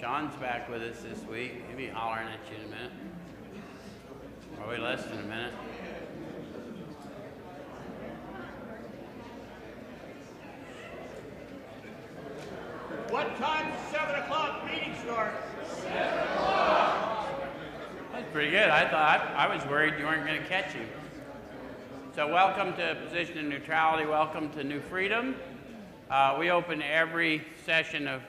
Sean's back with us this week. He'll be hollering at you in a minute. Probably less than a minute. What time does 7 o'clock meeting start? 7 o'clock. That's pretty good. I was worried you weren't going to catch him. So welcome to Position of Neutrality. Welcome to New Freedom. We open every session of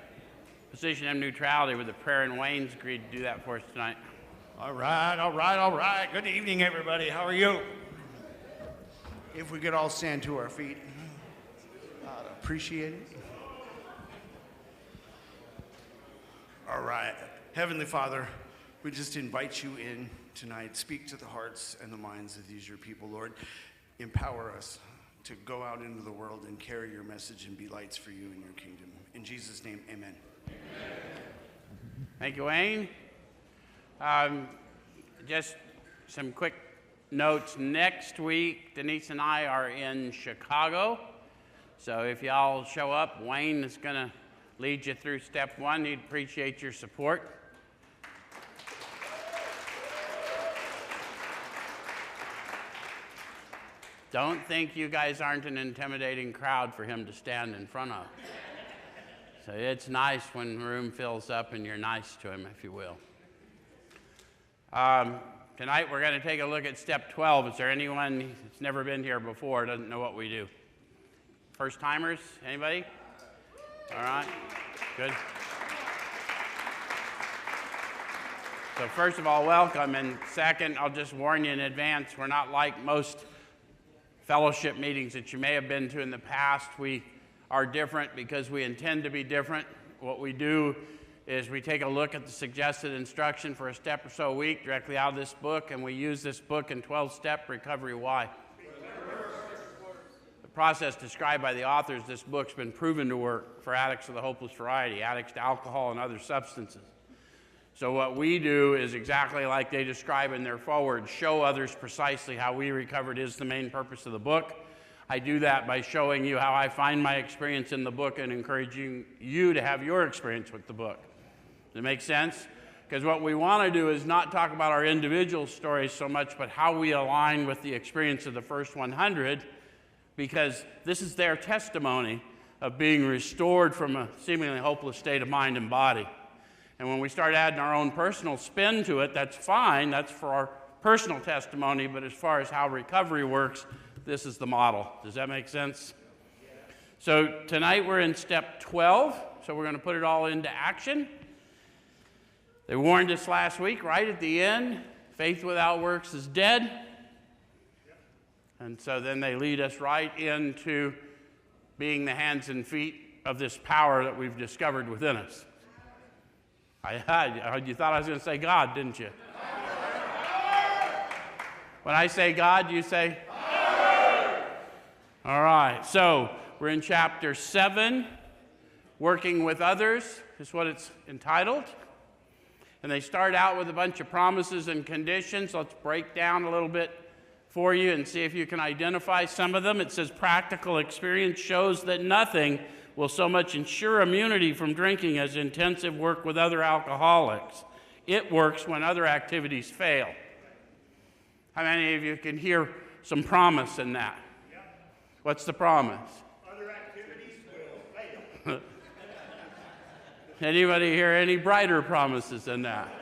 Position of Neutrality with a prayer, and Wayne's agreed to do that for us tonight. All right. Good evening, everybody. How are you? If we could all stand to our feet, I'd appreciate it. All right. Heavenly Father, we just invite you in tonight. Speak to the hearts and the minds of these your people, Lord. Empower us to go out into the world and carry your message and be lights for you in your kingdom. In Jesus' name, amen. Thank you, Wayne. Just some quick notes. Next week, Denise and I are in Chicago. So if y'all show up, Wayne is going to lead you through step one. He'd appreciate your support. Don't think you guys aren't an intimidating crowd for him to stand in front of. So it's nice when the room fills up and you're nice to him, if you will. Tonight we're going to take a look at step 12. Is there anyone that's never been here before, doesn't know what we do? First timers? Anybody? All right, good. So first of all, welcome. And second, I'll just warn you in advance, we're not like most fellowship meetings that you may have been to in the past. We are different because we intend to be different. What we do is we take a look at the suggested instruction for a step or so a week directly out of this book, and we use this book in 12-step recovery. Why? The process described by the authors, this book's been proven to work for addicts of the hopeless variety, addicts to alcohol and other substances. So what we do is exactly like they describe in their foreword, show others precisely how we recovered is the main purpose of the book. I do that by showing you how I find my experience in the book and encouraging you to have your experience with the book. Does it make sense? Because what we want to do is not talk about our individual stories so much, but how we align with the experience of the first 100, because this is their testimony of being restored from a seemingly hopeless state of mind and body. And when we start adding our own personal spin to it, that's fine. That's for our personal testimony. But as far as how recovery works, this is the model. Does that make sense? So tonight we're in step 12. So we're going to put it all into action. They warned us last week, right at the end, faith without works is dead. And so then they lead us right into being the hands and feet of this power that we've discovered within us. You thought I was going to say God, didn't you? When I say God, you say? All right, so we're in chapter 7, Working with Others is what it's entitled. And they start out with a bunch of promises and conditions. Let's break down a little bit for you and see if you can identify some of them. It says practical experience shows that nothing will so much ensure immunity from drinking as intensive work with other alcoholics. It works when other activities fail. How many of you can hear some promise in that? What's the promise? Other activities will fail. Anybody hear any brighter promises than that?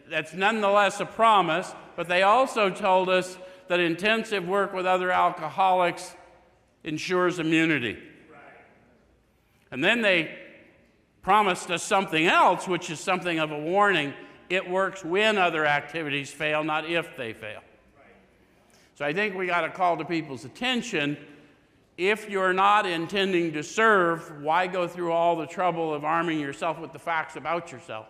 That's nonetheless a promise, but they also told us that intensive work with other alcoholics ensures immunity. Right. And then they promised us something else, which is something of a warning. It works when other activities fail, not if they fail. Right. So I think we got to call to people's attention, if you're not intending to serve, why go through all the trouble of arming yourself with the facts about yourself?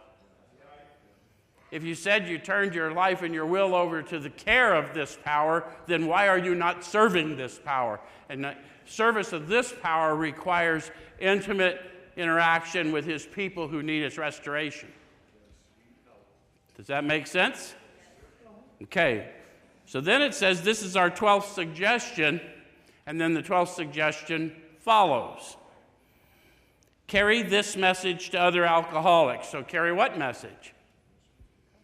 If you said you turned your life and your will over to the care of this power, then why are you not serving this power? And the service of this power requires intimate interaction with his people who need his restoration. Does that make sense? Okay. So then it says this is our 12th suggestion, and then the 12th suggestion follows. carry this message to other alcoholics. So carry what message?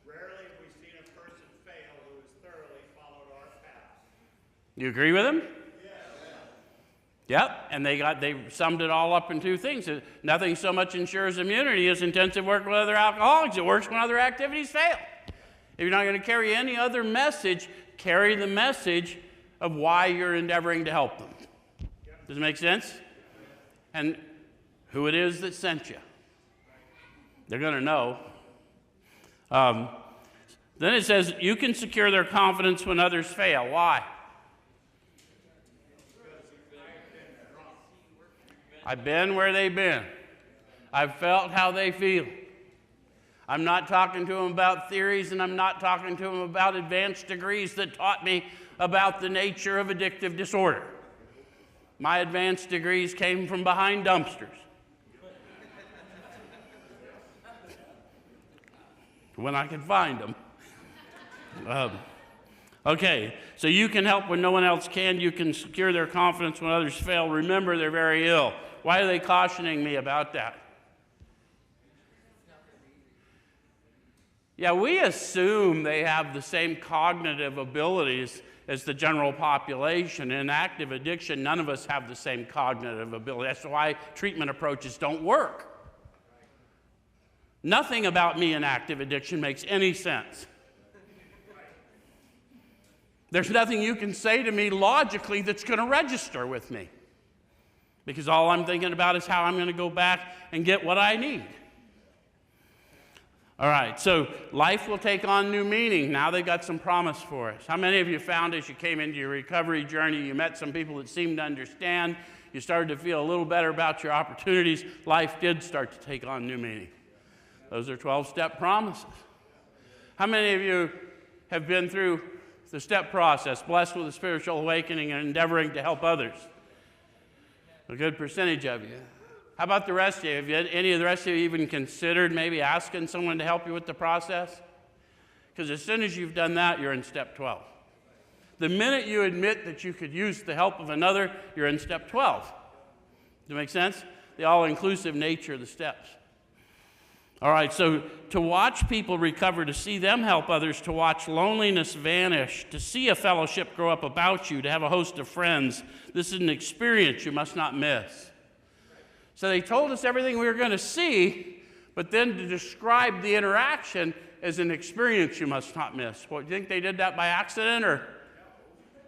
Rarely have we seen a person fail who has thoroughly followed our path. You agree with him? Yep, and they summed it all up in two things. Nothing so much ensures immunity as intensive work with other alcoholics. It works when other activities fail. If you're not going to carry any other message, carry the message of why you're endeavoring to help them. Does it make sense? And who it is that sent you. They're going to know. Then it says, you can secure their confidence when others fail. Why? I've been where they've been. I've felt how they feel. I'm not talking to them about theories, and I'm not talking to them about advanced degrees that taught me about the nature of addictive disorder. My advanced degrees came from behind dumpsters. When I could find them. Okay, so you can help when no one else can. You can secure their confidence when others fail. Remember, they're very ill. Why are they cautioning me about that? Yeah, we assume they have the same cognitive abilities as the general population. In active addiction, none of us have the same cognitive ability. That's why treatment approaches don't work. Nothing about me in active addiction makes any sense. There's nothing you can say to me logically that's going to register with me. Because all I'm thinking about is how I'm going to go back and get what I need. All right, so life will take on new meaning. Now they've got some promise for us. How many of you found as you came into your recovery journey, you met some people that seemed to understand, you started to feel a little better about your opportunities, life did start to take on new meaning. Those are 12-step promises. How many of you have been through the step process, blessed with a spiritual awakening and endeavoring to help others? A good percentage of you. How about the rest of you? Have any of the rest of you even considered maybe asking someone to help you with the process? Because as soon as you've done that, you're in step 12. The minute you admit that you could use the help of another, you're in step 12. Does that make sense? The all-inclusive nature of the steps. All right, so to watch people recover, to see them help others, to watch loneliness vanish, to see a fellowship grow up about you, to have a host of friends, this is an experience you must not miss. So they told us everything we were going to see, but then to describe the interaction as an experience you must not miss. Well, do you think they did that by accident, or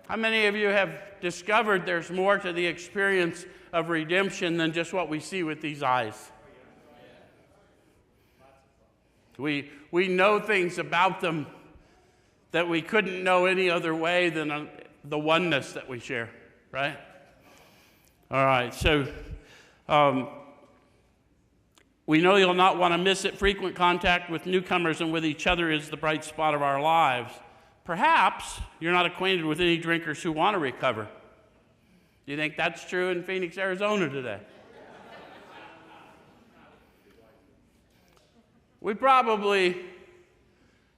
how many of you have discovered there's more to the experience of redemption than just what we see with these eyes? We know things about them that we couldn't know any other way than the oneness that we share, right? All right, so we know you'll not want to miss it. Frequent contact with newcomers and with each other is the bright spot of our lives. Perhaps you're not acquainted with any drinkers who want to recover. Do you think that's true in Phoenix, Arizona today? We probably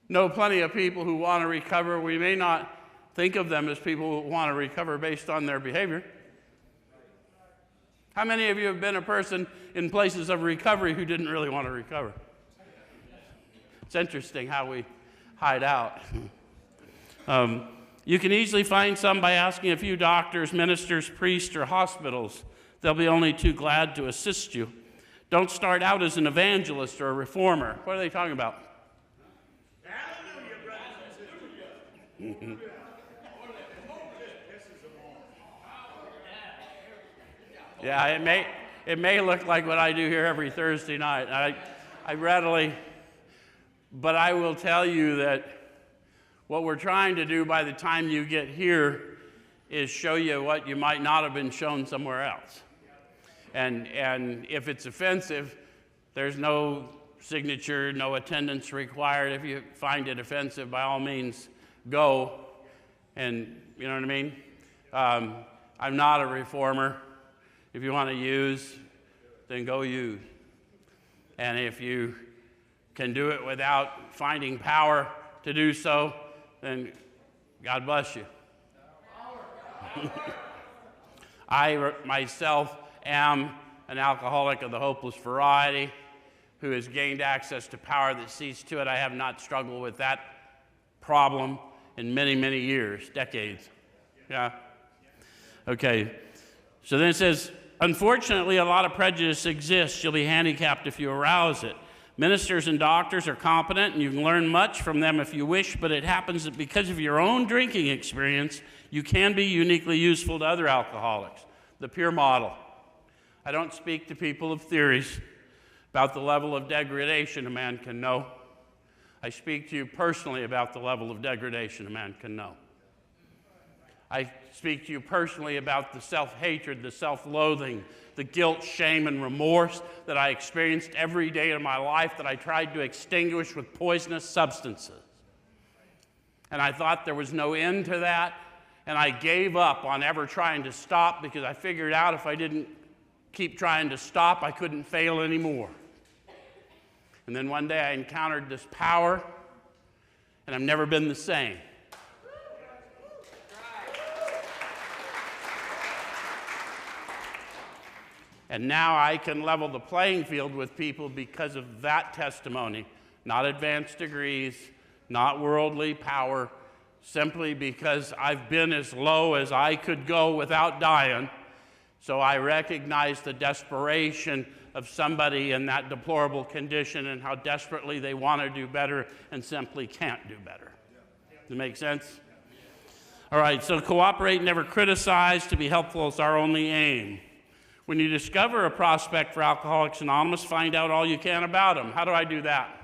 know plenty of people who want to recover. We may not think of them as people who want to recover based on their behavior. How many of you have been a person in places of recovery who didn't really want to recover? It's interesting how we hide out. You can easily find some by asking a few doctors, ministers, priests, or hospitals. They'll be only too glad to assist you. Don't start out as an evangelist or a reformer. What are they talking about? Hallelujah, brothers and sisters. Yeah, it may look like what I do here every Thursday night. I readily, but I will tell you that what we're trying to do by the time you get here is show you what you might not have been shown somewhere else. And if it's offensive, there's no signature, no attendance required. If you find it offensive, by all means, go. And you know what I mean? I'm not a reformer. If you want to use, then go use. And if you can do it without finding power to do so, then God bless you. I myself am an alcoholic of the hopeless variety who has gained access to power that sees to it I have not struggled with that problem in many, many years, decades. Yeah? Okay. So then it says, unfortunately, a lot of prejudice exists. You'll be handicapped if you arouse it. Ministers and doctors are competent, and you can learn much from them if you wish, but it happens that because of your own drinking experience, you can be uniquely useful to other alcoholics. The peer model. I don't speak to people of theories about the level of degradation a man can know. I speak to you personally about the level of degradation a man can know. I speak to you personally about the self-hatred, the self-loathing, the guilt, shame, and remorse that I experienced every day of my life that I tried to extinguish with poisonous substances. And I thought there was no end to that, and I gave up on ever trying to stop because I figured out if I didn't keep trying to stop, I couldn't fail anymore. And then one day I encountered this power, and I've never been the same. And now I can level the playing field with people because of that testimony, not advanced degrees, not worldly power, simply because I've been as low as I could go without dying. So I recognize the desperation of somebody in that deplorable condition and how desperately they want to do better and simply can't do better. Does it make sense? All right, so cooperate, never criticize. To be helpful is our only aim. When you discover a prospect for Alcoholics Anonymous, find out all you can about them. How do I do that?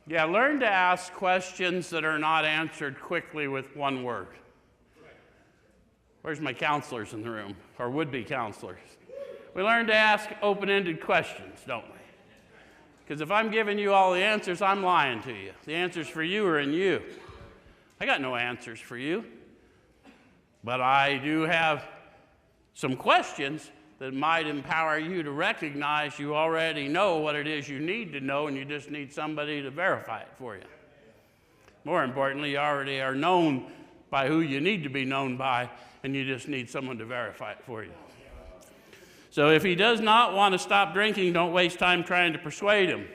Yeah, learn to ask questions that are not answered quickly with one word. Where's my counselors in the room, or would-be counselors? We learn to ask open-ended questions, don't we? Because if I'm giving you all the answers, I'm lying to you. The answers for you are in you. I got no answers for you. But I do have some questions that might empower you to recognize you already know what it is you need to know, and you just need somebody to verify it for you. More importantly, you already are known by who you need to be known by, and you just need someone to verify it for you. So if he does not want to stop drinking, don't waste time trying to persuade him.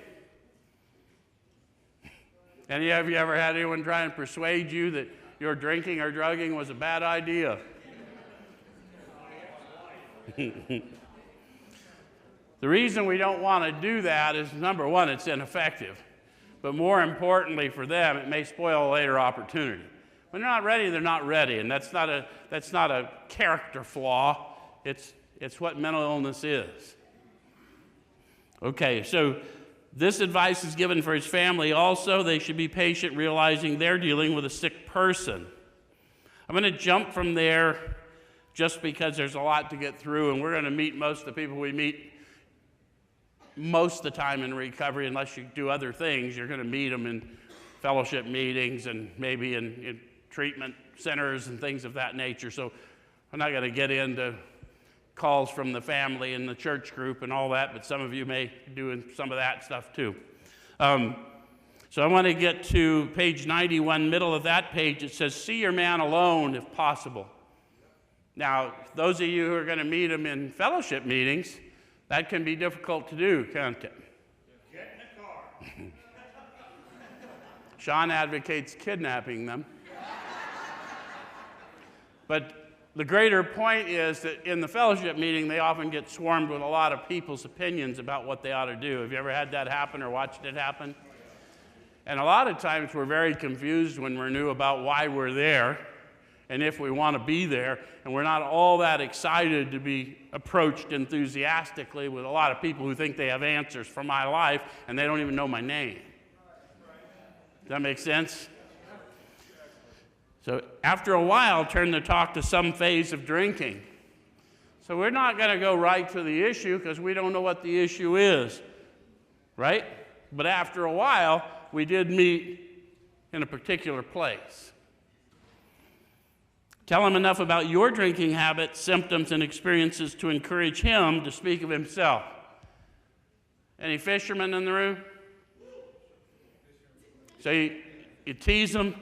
Any of you ever had anyone try and persuade you that your drinking or drugging was a bad idea? The reason we don't want to do that is, number one, it's ineffective. But more importantly for them, it may spoil a later opportunity. When they're not ready, they're not ready. And that's not a character flaw. It's what mental illness is. Okay, so this advice is given for his family also. They should be patient, realizing they're dealing with a sick person. I'm going to jump from there just because there's a lot to get through, and we're going to meet most of the people we meet most of the time in recovery. Unless you do other things, you're going to meet them in fellowship meetings and maybe in treatment centers and things of that nature. So I'm not going to get into calls from the family and the church group and all that, but some of you may do some of that stuff too. So I want to get to page 91, middle of that page. It says, see your man alone if possible. Now, those of you who are going to meet him in fellowship meetings, that can be difficult to do, can't it? Get in the car. Sean advocates kidnapping them. But the greater point is that in the fellowship meeting, they often get swarmed with a lot of people's opinions about what they ought to do. Have you ever had that happen or watched it happen? And a lot of times we're very confused when we're new about why we're there and if we want to be there, and we're not all that excited to be approached enthusiastically with a lot of people who think they have answers for my life, and they don't even know my name. Does that make sense? So after a while, turn the talk to some phase of drinking. So we're not going to go right to the issue because we don't know what the issue is, right? But after a while, we did meet in a particular place. Tell him enough about your drinking habits, symptoms, and experiences to encourage him to speak of himself. Any fishermen in the room? So you tease them,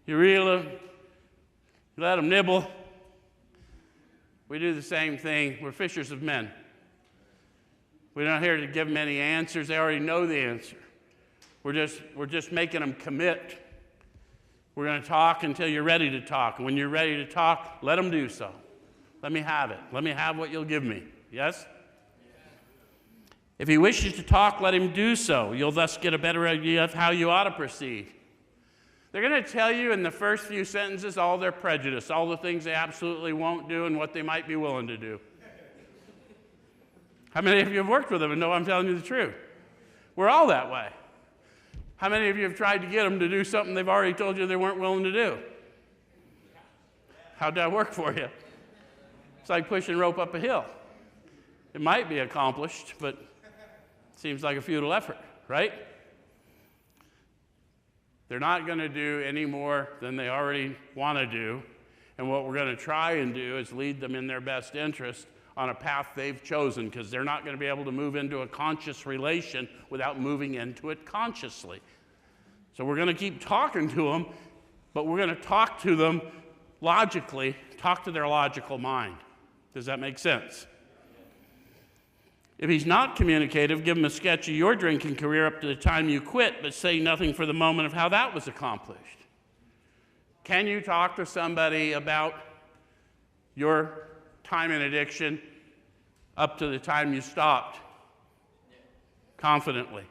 you reel them, you let them nibble. We do the same thing. We're fishers of men. We're not here to give them any answers. They already know the answer. We're just making them commit. We're going to talk until you're ready to talk. And when you're ready to talk, let them do so. Let me have it. Let me have what you'll give me. Yes? If he wishes to talk, let him do so. You'll thus get a better idea of how you ought to proceed. They're going to tell you in the first few sentences all their prejudice, all the things they absolutely won't do and what they might be willing to do. How many of you have worked with them and know I'm telling you the truth? We're all that way. How many of you have tried to get them to do something they've already told you they weren't willing to do? How'd that work for you? It's like pushing rope up a hill. It might be accomplished, but it seems like a futile effort, right? They're not going to do any more than they already want to do, and what we're going to try and do is lead them in their best interest on a path they've chosen, because they're not going to be able to move into a conscious relation without moving into it consciously. So we're going to keep talking to them, but we're going to talk to them logically, talk to their logical mind. Does that make sense? If he's not communicative, give him a sketch of your drinking career up to the time you quit, but say nothing for the moment of how that was accomplished. Can you talk to somebody about your time in addiction up to the time you stopped? Confidently.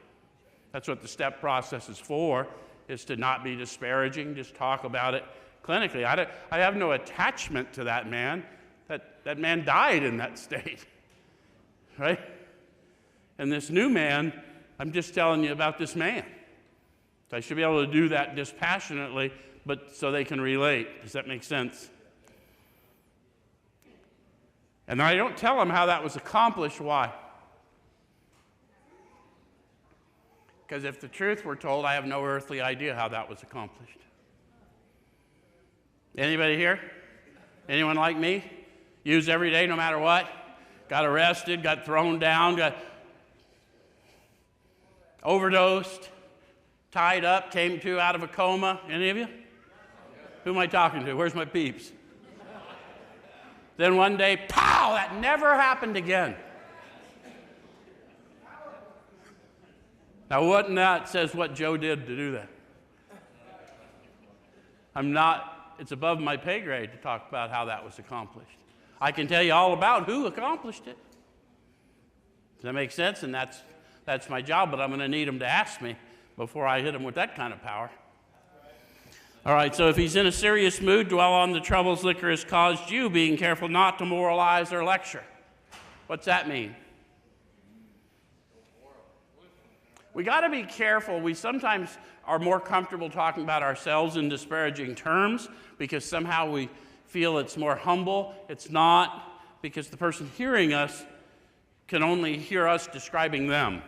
That's what the step process is for, is to not be disparaging, just talk about it clinically. I have no attachment to that man. That man died in that state, right? And this new man, I'm just telling you about this man. I should be able to do that dispassionately, but so they can relate. Does that make sense? And I don't tell them how that was accomplished. Why? Because if the truth were told, I have no earthly idea how that was accomplished. Anybody here? Anyone like me? Used every day no matter what? Got arrested, got thrown down, got overdosed, tied up, came to out of a coma. Any of you? Who am I talking to? Where's my peeps? Then one day, pow, that never happened again. Now, what in that says what Joe did to do that? It's above my pay grade to talk about how that was accomplished. I can tell you all about who accomplished it. Does that make sense? And that's my job, but I'm going to need him to ask me before I hit him with that kind of power. All right, so if he's in a serious mood, dwell on the troubles liquor has caused you, being careful not to moralize or lecture. What's that mean? We got to be careful. We sometimes are more comfortable talking about ourselves in disparaging terms because somehow we feel it's more humble. It's not, because the person hearing us can only hear us describing them.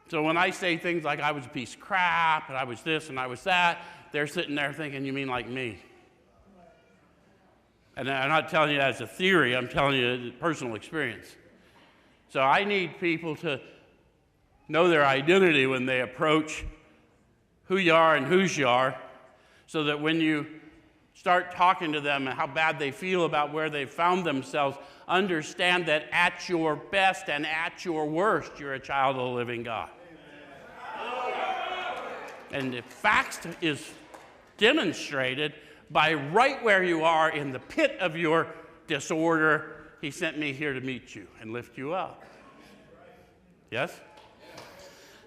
So when I say things like I was a piece of crap and I was this and I was that, they're sitting there thinking, you mean like me? And I'm not telling you that as a theory, I'm telling you personal experience. So I need people to know their identity when they approach who you are and whose you are, so that when you start talking to them and how bad they feel about where they've found themselves, understand that at your best and at your worst, you're a child of the living God. And the fact is demonstrated by right where you are in the pit of your disorder. He sent me here to meet you and lift you up. Yes?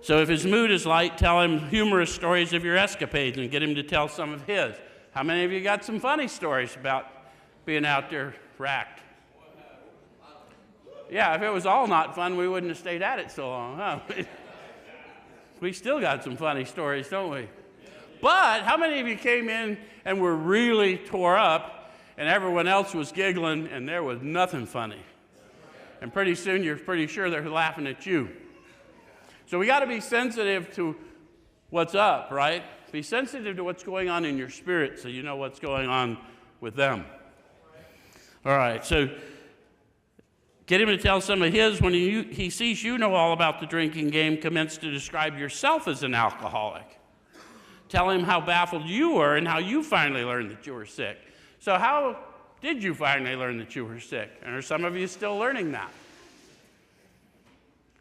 So if his mood is light, tell him humorous stories of your escapades and get him to tell some of his. How many of you got some funny stories about being out there racked? Yeah, if it was all not fun, we wouldn't have stayed at it so long, huh? We still got some funny stories, don't we? But how many of you came in and were really tore up and everyone else was giggling and there was nothing funny? And pretty soon you're pretty sure they're laughing at you. So we got to be sensitive to what's up, right? Be sensitive to what's going on in your spirit so you know what's going on with them. All right, so get him to tell some of his. When he sees you know all about the drinking game, commence to describe yourself as an alcoholic. Tell him how baffled you were and how you finally learned that you were sick. So how did you finally learn that you were sick? And are some of you still learning that?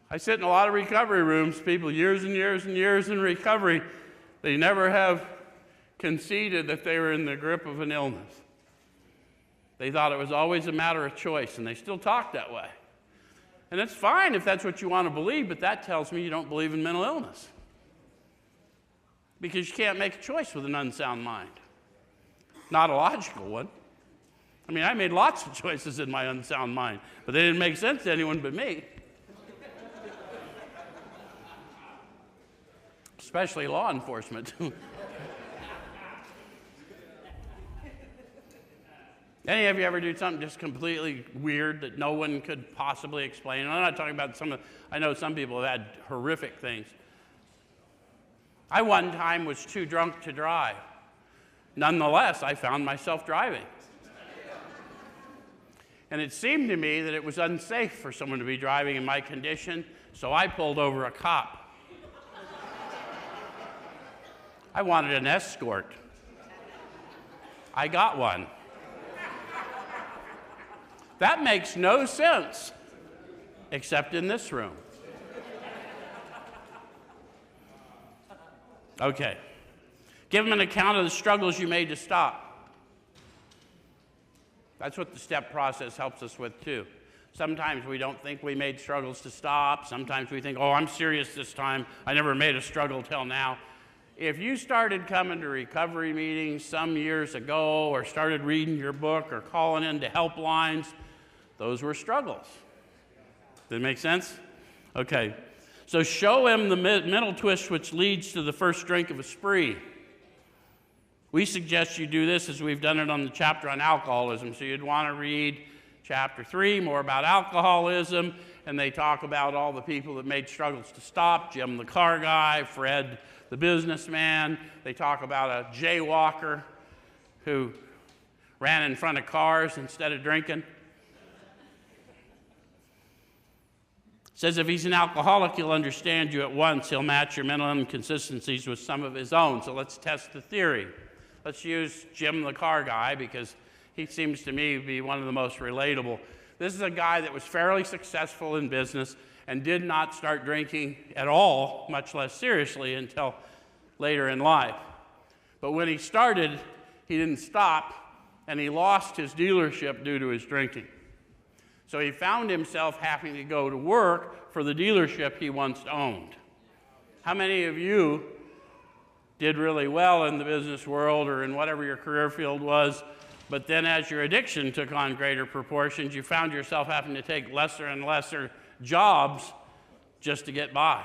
I sit in a lot of recovery rooms, people years and years and years in recovery, they never have conceded that they were in the grip of an illness. They thought it was always a matter of choice, and they still talk that way. And it's fine if that's what you want to believe, but that tells me you don't believe in mental illness. Because you can't make a choice with an unsound mind. Not a logical one. I mean, I made lots of choices in my unsound mind, but they didn't make sense to anyone but me. Especially law enforcement. Any of you ever do something just completely weird that no one could possibly explain? And I'm not talking about I know some people have had horrific things. I one time was too drunk to drive. Nonetheless, I found myself driving. And it seemed to me that it was unsafe for someone to be driving in my condition, so I pulled over a cop. I wanted an escort. I got one. That makes no sense, except in this room. Okay. Give them an account of the struggles you made to stop. That's what the STEP process helps us with, too. Sometimes we don't think we made struggles to stop. Sometimes we think, oh, I'm serious this time. I never made a struggle till now. If you started coming to recovery meetings some years ago, or started reading your book, or calling into helplines, those were struggles. Does that make sense? Okay. So show him the mental twist which leads to the first drink of a spree. We suggest you do this as we've done it on the chapter on alcoholism. So you'd want to read chapter 3, more about alcoholism, and they talk about all the people that made struggles to stop, Jim the car guy, Fred the businessman. They talk about a jaywalker who ran in front of cars instead of drinking. Says if he's an alcoholic, he'll understand you at once. He'll match your mental inconsistencies with some of his own. So let's test the theory. Let's use Jim the car guy because he seems to me to be one of the most relatable. This is a guy that was fairly successful in business and did not start drinking at all, much less seriously, until later in life. But when he started, he didn't stop, and he lost his dealership due to his drinking. So he found himself having to go to work for the dealership he once owned. How many of you did really well in the business world or in whatever your career field was, but then as your addiction took on greater proportions, you found yourself having to take lesser and lesser jobs just to get by?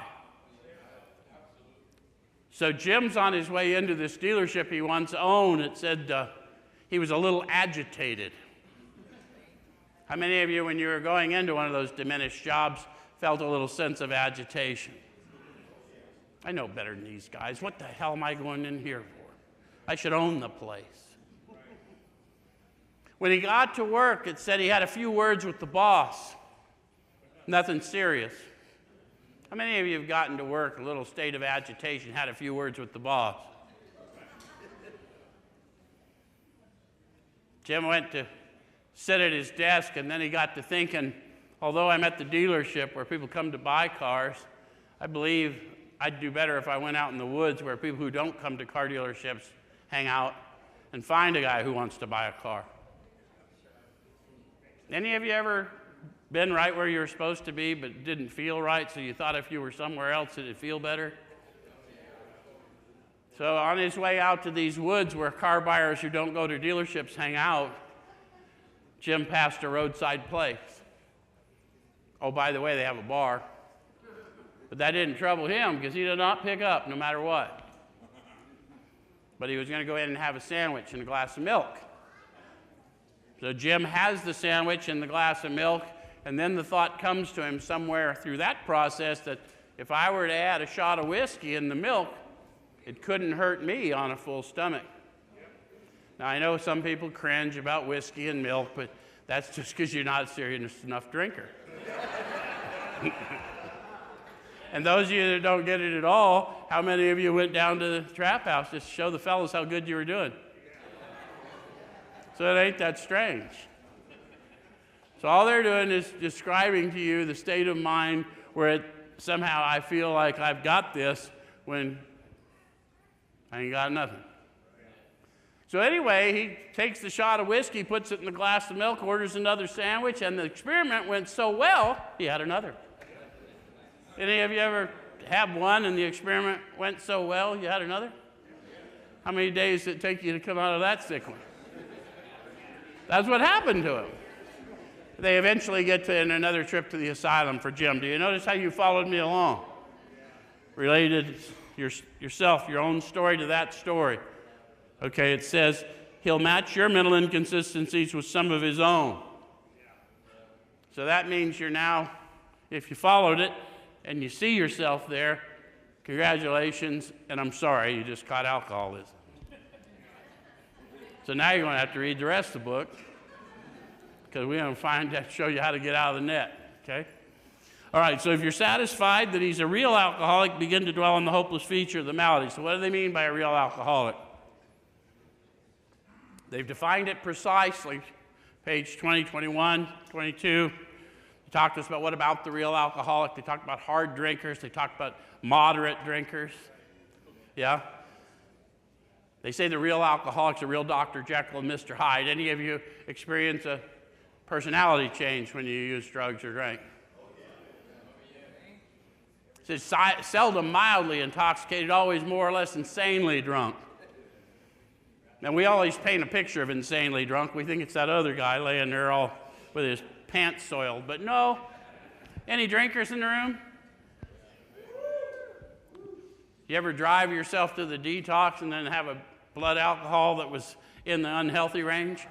So Jim's on his way into this dealership he once owned. It said he was a little agitated. How many of you, when you were going into one of those diminished jobs, felt a little sense of agitation? I know better than these guys. What the hell am I going in here for? I should own the place. When he got to work, it said he had a few words with the boss. Nothing serious. How many of you have gotten to work, a little state of agitation, had a few words with the boss? Jim went to sit at his desk, and then he got to thinking, although I'm at the dealership where people come to buy cars, I believe I'd do better if I went out in the woods where people who don't come to car dealerships hang out and find a guy who wants to buy a car. Any of you ever been right where you were supposed to be but didn't feel right, so you thought if you were somewhere else it'd feel better? So on his way out to these woods where car buyers who don't go to dealerships hang out, Jim passed a roadside place. Oh, by the way, they have a bar. But that didn't trouble him because he did not pick up no matter what. But he was going to go in and have a sandwich and a glass of milk. So Jim has the sandwich and the glass of milk, and then the thought comes to him somewhere through that process that if I were to add a shot of whiskey in the milk, it couldn't hurt me on a full stomach. Now, I know some people cringe about whiskey and milk, but that's just because you're not a serious enough drinker. And those of you that don't get it at all, how many of you went down to the trap house just to show the fellas how good you were doing? So it ain't that strange. So all they're doing is describing to you the state of mind where somehow I feel like I've got this when I ain't got nothing. So anyway, he takes the shot of whiskey, puts it in the glass of milk, orders another sandwich, and the experiment went so well, he had another. Any of you ever have one and the experiment went so well, you had another? How many days did it take you to come out of that sick one? That's what happened to him. They eventually get to another trip to the asylum for Jim. Do you notice how you followed me along? Related yourself, your own story to that story. Okay, it says he'll match your mental inconsistencies with some of his own. So that means you're now, if you followed it and you see yourself there, congratulations, and I'm sorry, you just caught alcoholism. So now you're going to have to read the rest of the book, because we're going to show you how to get out of the net, okay? All right, so if you're satisfied that he's a real alcoholic, begin to dwell on the hopeless feature of the malady. So what do they mean by a real alcoholic? They've defined it precisely, page 20, 21, 22. They talked to us about what about the real alcoholic. They talked about hard drinkers. They talked about moderate drinkers, yeah? They say the real alcoholic's a real Dr. Jekyll and Mr. Hyde. Any of you experience a personality change when you use drugs or drink? It says seldom mildly intoxicated, always more or less insanely drunk. Now we always paint a picture of insanely drunk. We think it's that other guy laying there all with his pants soiled, but no. Any drinkers in the room? You ever drive yourself to the detox and then have a blood alcohol that was in the unhealthy range?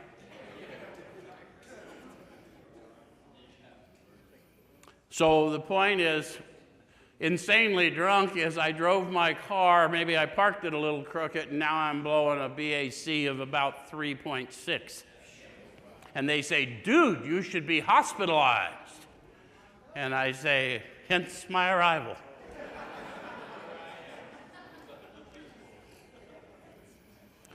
So the point is, insanely drunk is I drove my car, maybe I parked it a little crooked, and now I'm blowing a BAC of about 3.6. And they say, dude, you should be hospitalized. And I say, hence my arrival.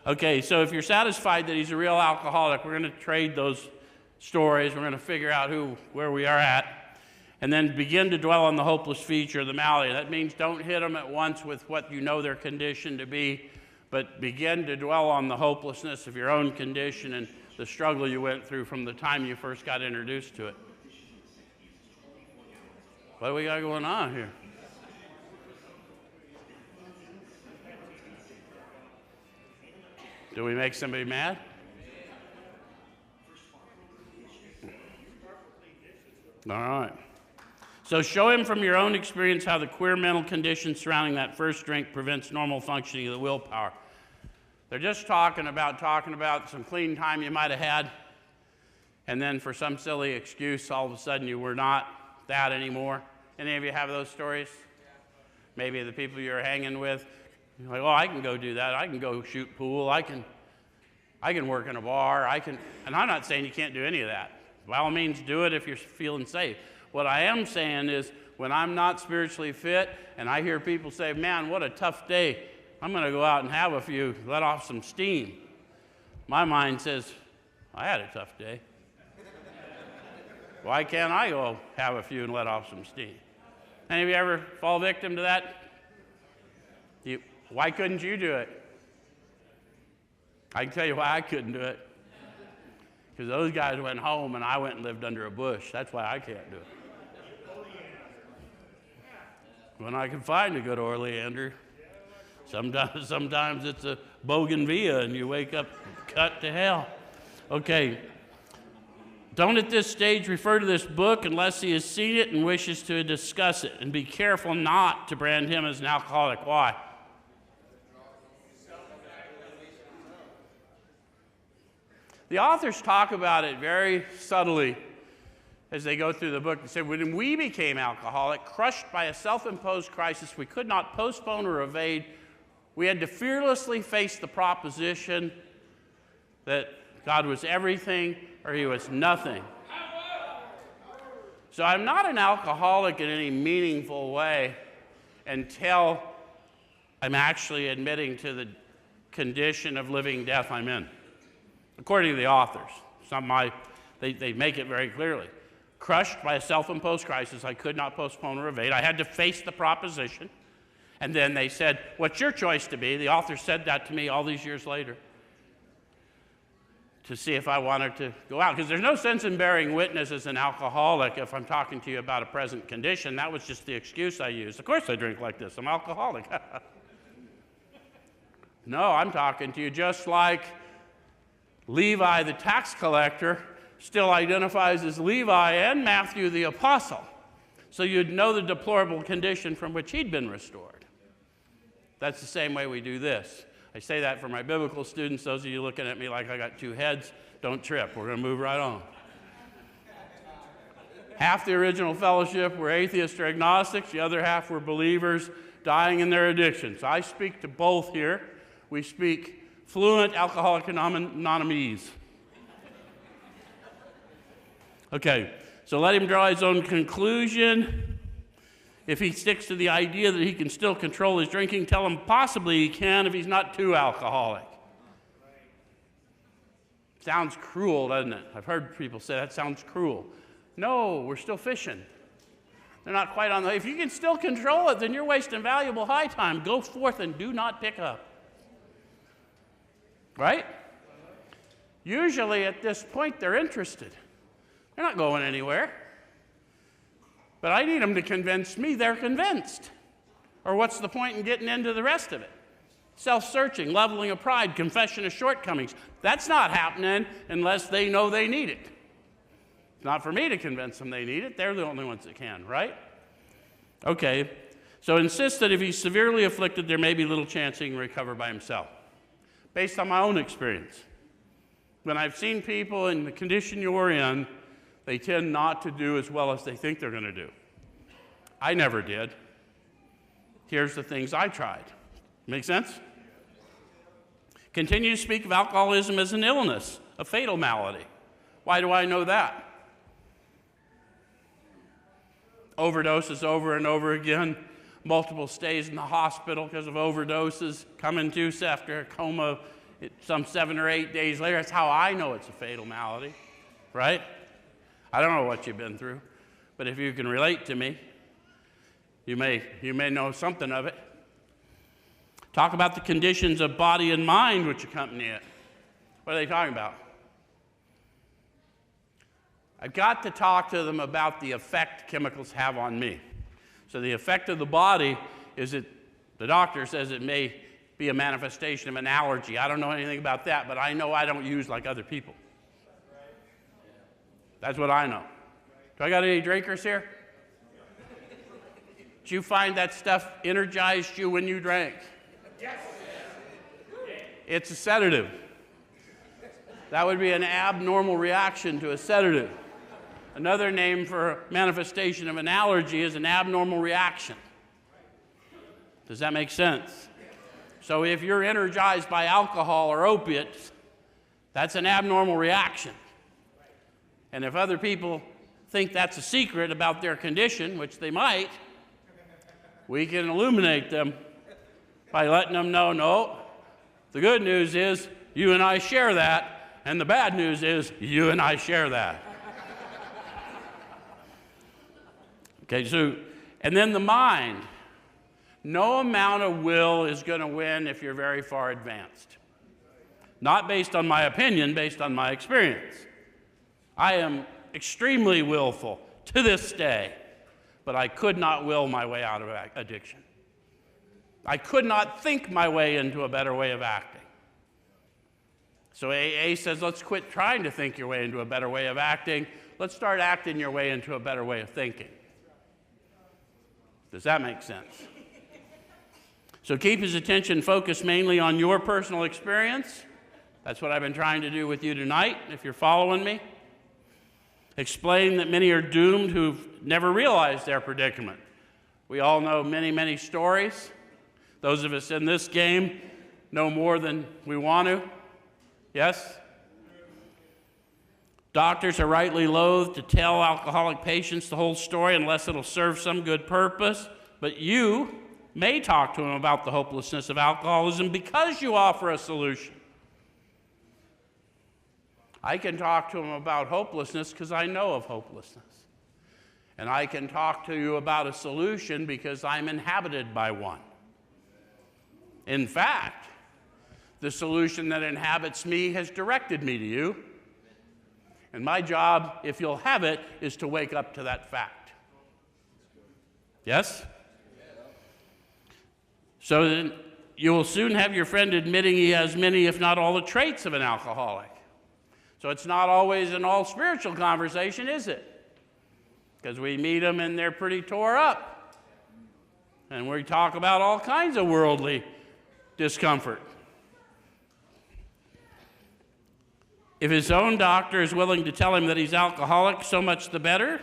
Okay, so if you're satisfied that he's a real alcoholic, we're going to trade those stories. We're going to figure out where we are at. And then begin to dwell on the hopeless feature of the malady. That means don't hit them at once with what you know their condition to be, but begin to dwell on the hopelessness of your own condition and the struggle you went through from the time you first got introduced to it. What do we got going on here? Do we make somebody mad? All right. So show him from your own experience how the queer mental condition surrounding that first drink prevents normal functioning of the willpower. They're just talking about some clean time you might have had, and then for some silly excuse, all of a sudden you were not that anymore. Any of you have those stories? Maybe the people you're hanging with, you're like, oh, I can go do that. I can go shoot pool. I can work in a bar. And I'm not saying you can't do any of that. By all means, do it if you're feeling safe. What I am saying is when I'm not spiritually fit and I hear people say, man, what a tough day, I'm going to go out and have a few, let off some steam. My mind says, I had a tough day. Why can't I go have a few and let off some steam? Any of you ever fall victim to that? Why couldn't you do it? I can tell you why I couldn't do it. Because those guys went home and I went and lived under a bush. That's why I can't do it. When I can find a good Oleander. Sometimes it's a bougainvillea and you wake up cut to hell. Okay. Don't at this stage refer to this book unless he has seen it and wishes to discuss it. And be careful not to brand him as an alcoholic. Why? The authors talk about it very subtly as they go through the book. They say, when we became alcoholic, crushed by a self-imposed crisis we could not postpone or evade, we had to fearlessly face the proposition that God was everything or he was nothing. So I'm not an alcoholic in any meaningful way until I'm actually admitting to the condition of living death I'm in. according to the authors. It's not they make it very clearly. Crushed by a self-imposed crisis, I could not postpone or evade. I had to face the proposition. And then they said, what's your choice to be? The author said that to me all these years later, to see if I wanted to go out. Because there's no sense in bearing witness as an alcoholic if I'm talking to you about a present condition. That was just the excuse I used. Of course I drink like this. I'm alcoholic. No, I'm talking to you just like Levi the tax collector still identifies as Levi and Matthew the apostle. So you'd know the deplorable condition from which he'd been restored. That's the same way we do this. I say that for my biblical students. Those of you looking at me like I got two heads, don't trip. We're going to move right on. Half the original fellowship were atheists or agnostics. The other half were believers dying in their addictions. I speak to both here. We speak fluent Alcoholic Anonymese. Okay, so let him draw his own conclusion. If he sticks to the idea that he can still control his drinking, tell him possibly he can if he's not too alcoholic. Sounds cruel, doesn't it? I've heard people say that sounds cruel. No, we're still fishing. They're not quite on the... If you can still control it, then you're wasting valuable high time. Go forth and do not pick up. Right? Usually at this point, they're interested. They're not going anywhere. But I need them to convince me they're convinced. Or what's the point in getting into the rest of it? Self-searching, leveling of pride, confession of shortcomings. That's not happening unless they know they need it. It's not for me to convince them they need it. They're the only ones that can, right? Okay, so insist that if he's severely afflicted, there may be little chance he can recover by himself. Based on my own experience. When I've seen people in the condition you're in, they tend not to do as well as they think they're going to do. I never did. Here's the things I tried. Make sense? Continue to speak of alcoholism as an illness, a fatal malady. Why do I know that? Overdoses over and over again, multiple stays in the hospital because of overdoses, coming to after a coma some 7 or 8 days later. That's how I know it's a fatal malady, right? I don't know what you've been through, but if you can relate to me, you may know something of it. Talk about the conditions of body and mind which accompany it. What are they talking about? I've got to talk to them about the effect chemicals have on me. So the effect of the body is that the doctor says it may be a manifestation of an allergy. I don't know anything about that, but I know I don't use like other people. That's what I know. Do I got any drinkers here? Did you find that stuff energized you when you drank? Yes. It's a sedative. That would be an abnormal reaction to a sedative. Another name for manifestation of an allergy is an abnormal reaction. Does that make sense? So if you're energized by alcohol or opiates, that's an abnormal reaction. And if other people think that's a secret about their condition, which they might, we can illuminate them by letting them know, no, the good news is you and I share that, and the bad news is you and I share that. Okay, so, and then the mind. No amount of will is going to win if you're very far advanced. Not based on my opinion, based on my experience. I am extremely willful to this day, but I could not will my way out of addiction. I could not think my way into a better way of acting. So AA says, let's quit trying to think your way into a better way of acting. Let's start acting your way into a better way of thinking. Does that make sense? So keep his attention focused mainly on your personal experience. That's what I've been trying to do with you tonight, if you're following me. Explain that many are doomed who've never realized their predicament. We all know many, many stories. Those of us in this game know more than we want to. Yes? Doctors are rightly loath to tell alcoholic patients the whole story unless it'll serve some good purpose. But you may talk to them about the hopelessness of alcoholism because you offer a solution. I can talk to him about hopelessness because I know of hopelessness. And I can talk to you about a solution because I'm inhabited by one. In fact, the solution that inhabits me has directed me to you. And my job, if you'll have it, is to wake up to that fact. Yes? So then you will soon have your friend admitting he has many, if not all, the traits of an alcoholic. So it's not always an all-spiritual conversation, is it? Because we meet them and they're pretty tore up. And we talk about all kinds of worldly discomfort. If his own doctor is willing to tell him that he's alcoholic, so much the better.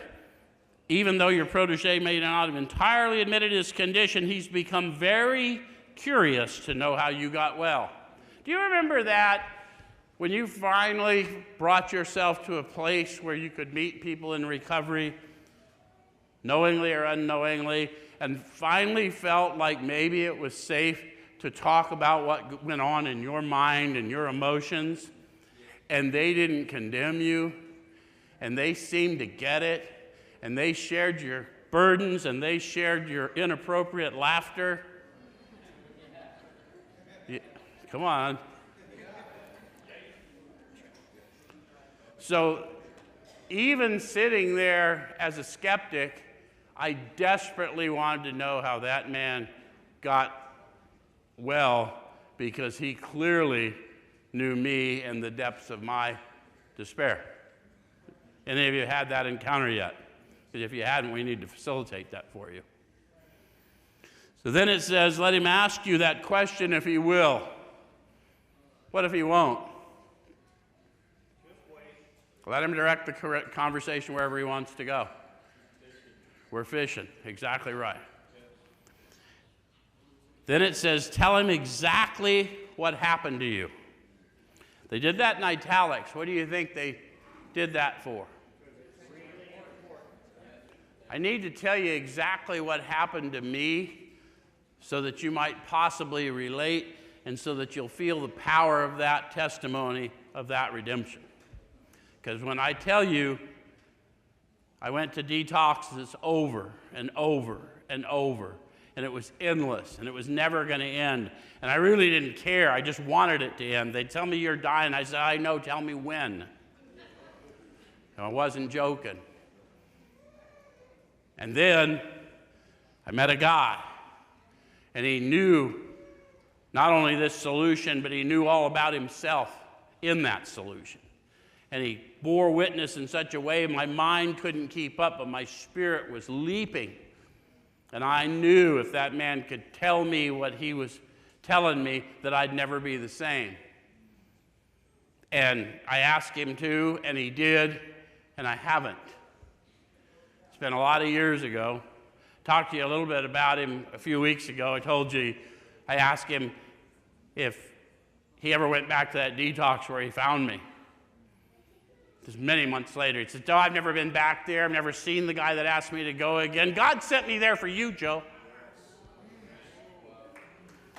Even though your protege may not have entirely admitted his condition, he's become very curious to know how you got well. Do you remember that when you finally brought yourself to a place where you could meet people in recovery, knowingly or unknowingly, and finally felt like maybe it was safe to talk about what went on in your mind and your emotions, and they didn't condemn you, and they seemed to get it, and they shared your burdens, and they shared your inappropriate laughter? Yeah, come on. So even sitting there as a skeptic, I desperately wanted to know how that man got well, because he clearly knew me and the depths of my despair. Any of you had that encounter yet? Because if you hadn't, we need to facilitate that for you. So then it says, let him ask you that question if he will. What if he won't? Let him direct the correct conversation wherever he wants to go. We're fishing. Exactly right. Then it says, tell him exactly what happened to you. They did that in italics. What do you think they did that for? I need to tell you exactly what happened to me so that you might possibly relate and so that you'll feel the power of that testimony of that redemption. Because when I tell you, I went to detoxes over and over and over, and it was endless, and it was never going to end. And I really didn't care. I just wanted it to end. They'd tell me you're dying. I said, I know, tell me when. And I wasn't joking. And then I met a guy, and he knew not only this solution, but he knew all about himself in that solution. And he bore witness in such a way my mind couldn't keep up, but my spirit was leaping. And I knew if that man could tell me what he was telling me, that I'd never be the same. And I asked him to, and he did, and I haven't. It's been a lot of years ago. Talked to you a little bit about him a few weeks ago. I told you, I asked him if he ever went back to that detox where he found me. Just many months later, he said, "Oh, I've never been back there. I've never seen the guy that asked me to go again. God sent me there for you, Joe."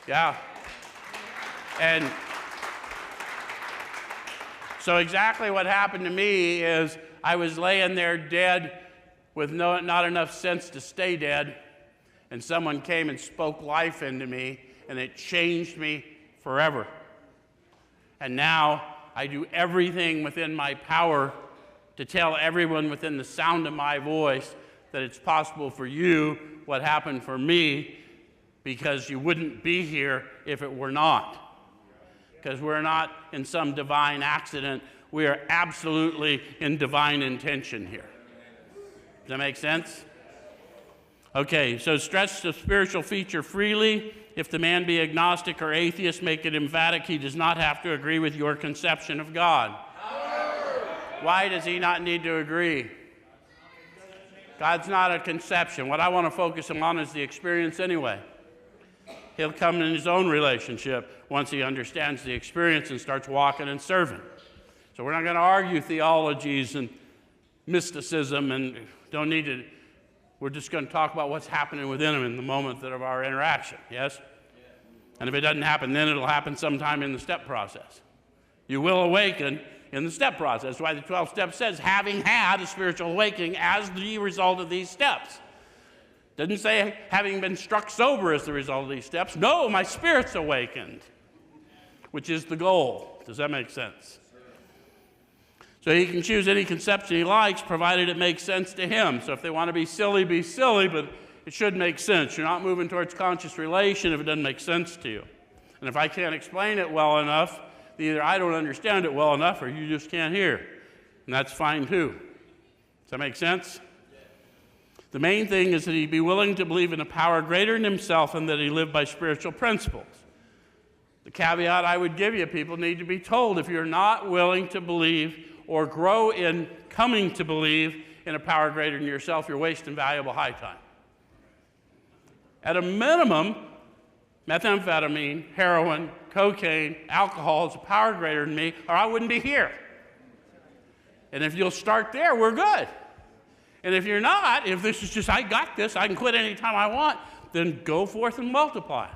Yeah. And so exactly what happened to me is I was laying there dead with not enough sense to stay dead, and someone came and spoke life into me, and it changed me forever. And now I do everything within my power to tell everyone within the sound of my voice that it's possible for you what happened for me, because you wouldn't be here if it were not. Because we're not in some divine accident. We are absolutely in divine intention here. Does that make sense? Okay, so stretch the spiritual feature freely. If the man be agnostic or atheist, make it emphatic he does not have to agree with your conception of God. Why does he not need to agree? God's not a conception. What I want to focus him on is the experience anyway. He'll come in his own relationship once he understands the experience and starts walking and serving. So we're not going to argue theologies and mysticism, and don't need to. We're just going to talk about what's happening within him in the moment of our interaction, yes? And if it doesn't happen then, it'll happen sometime in the step process. You will awaken in the step process. That's why the 12 steps says, having had a spiritual awakening as the result of these steps. Doesn't say having been struck sober as the result of these steps. No, my spirit's awakened, which is the goal. Does that make sense? So he can choose any conception he likes, provided it makes sense to him. So if they want to be silly, but it should make sense. You're not moving towards conscious relation if it doesn't make sense to you. And if I can't explain it well enough, either I don't understand it well enough or you just can't hear. And that's fine too. Does that make sense? The main thing is that he be willing to believe in a power greater than himself and that he live by spiritual principles. The caveat I would give you, people need to be told, if you're not willing to believe or grow in coming to believe in a power greater than yourself, you're wasting valuable high time. At a minimum, methamphetamine, heroin, cocaine, alcohol is a power greater than me, or I wouldn't be here. And if you'll start there, we're good. And if you're not, if this is just, I got this, I can quit anytime I want, then go forth and multiply.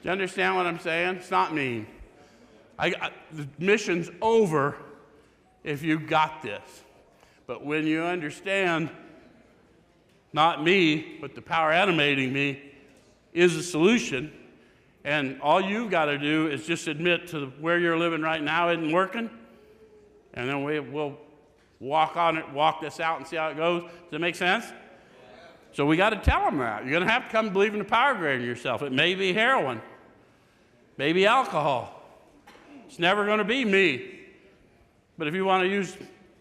Do you understand what I'm saying? It's not mean. The mission's over if you got this. But when you understand, not me, but the power animating me is the solution, and all you've got to do is just admit to where you're living right now isn't working, and then we'll walk this out and see how it goes. Does that make sense? So we got to tell them that. You're going to have to come believe in the power greater than yourself. It may be heroin, maybe alcohol. It's never going to be me. But if you want to use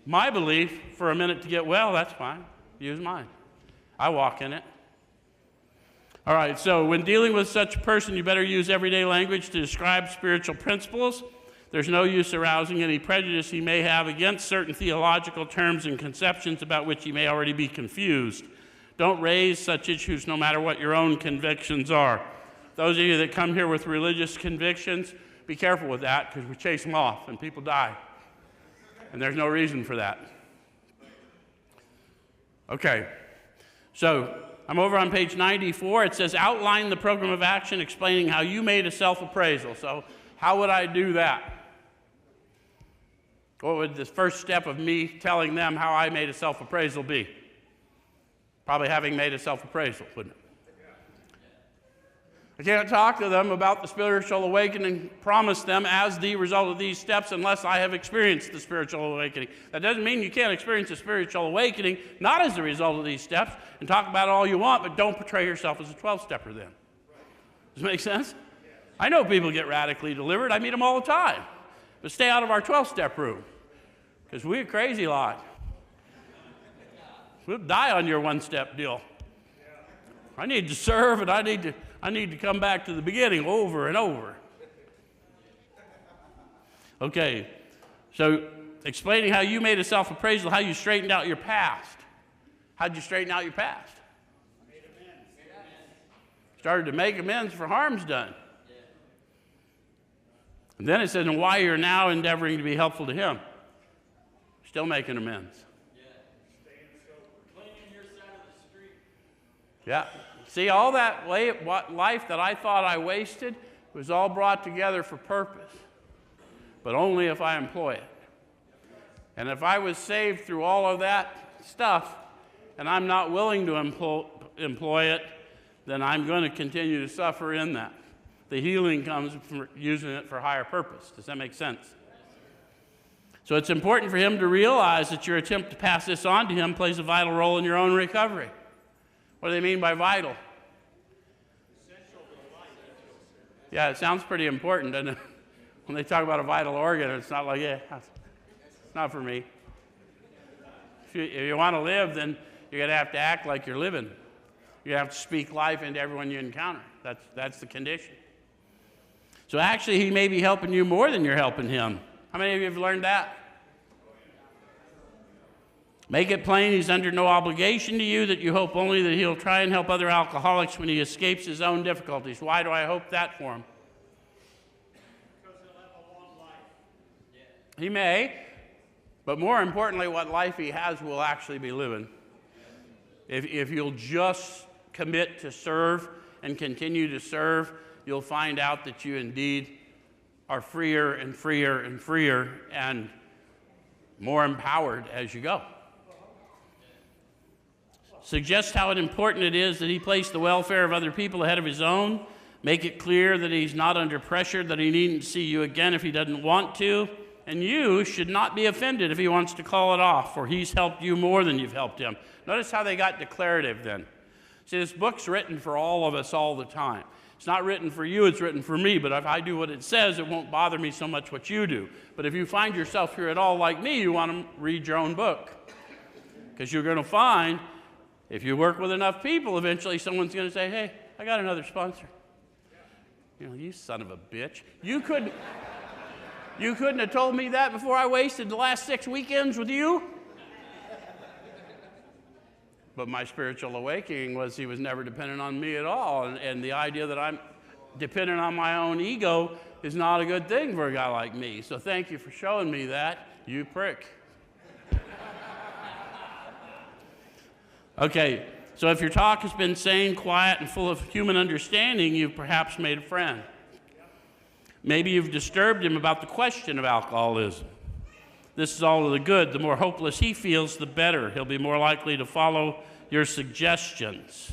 my belief for a minute to get well, that's fine. Use mine. I walk in it. All right, so when dealing with such a person, you better use everyday language to describe spiritual principles. There's no use arousing any prejudice he may have against certain theological terms and conceptions about which he may already be confused. Don't raise such issues no matter what your own convictions are. Those of you that come here with religious convictions, be careful with that because we chase them off and people die. And there's no reason for that. Okay, so I'm over on page 94. It says, outline the program of action explaining how you made a self-appraisal. So how would I do that? What would the first step of me telling them how I made a self-appraisal be? Probably having made a self-appraisal, wouldn't it? I can't talk to them about the spiritual awakening, promise them as the result of these steps unless I have experienced the spiritual awakening. That doesn't mean you can't experience a spiritual awakening, not as the result of these steps, and talk about it all you want, but don't portray yourself as a 12-stepper then. Does it make sense? I know people get radically delivered. I meet them all the time. But stay out of our 12-step room, because we're a crazy lot. We'll die on your one-step deal. I need to serve, and I need to come back to the beginning over and over. Okay, so explaining how you made a self-appraisal, how you straightened out your past. How'd you straighten out your past? Made amends. Started to make amends for harms done. And then it says, and why you're now endeavoring to be helpful to him. Still making amends. Staying sober. Cleaning your side of the street. Yeah. See, all that life that I thought I wasted was all brought together for purpose, but only if I employ it. And if I was saved through all of that stuff, and I'm not willing to employ it, then I'm going to continue to suffer in that. The healing comes from using it for higher purpose. Does that make sense? So it's important for him to realize that your attempt to pass this on to him plays a vital role in your own recovery. What do they mean by vital? Essential to life. Yeah, it sounds pretty important, doesn't it? When they talk about a vital organ, it's not like, yeah, it's not for me. If you want to live, then you're going to have to act like you're living. You have to speak life into everyone you encounter. That's the condition. So actually, he may be helping you more than you're helping him. How many of you have learned that? Make it plain he's under no obligation to you, that you hope only that he'll try and help other alcoholics when he escapes his own difficulties. Why do I hope that for him? Because he'll have a long life. He may, but more importantly, what life he has will actually be living. If you'll just commit to serve and continue to serve you'll find out that you indeed are freer and freer and freer and more empowered as you go. Suggest how important it is that he place the welfare of other people ahead of his own. Make it clear that he's not under pressure, that he needn't see you again if he doesn't want to. And you should not be offended if he wants to call it off, for he's helped you more than you've helped him. Notice how they got declarative then. See, this book's written for all of us all the time. It's not written for you, it's written for me, but if I do what it says, it won't bother me so much what you do. But if you find yourself here at all like me, you want to read your own book. Because you're going to find, if you work with enough people, eventually someone's going to say, hey, I got another sponsor. You know, you son of a bitch. You couldn't have told me that before I wasted the last 6 weekends with you? But my spiritual awakening was he was never dependent on me at all. And the idea that I'm dependent on my own ego is not a good thing for a guy like me. So thank you for showing me that, you prick. Okay, so if your talk has been sane, quiet, and full of human understanding, you've perhaps made a friend. Maybe you've disturbed him about the question of alcoholism. This is all to the good. The more hopeless he feels, the better. He'll be more likely to follow your suggestions.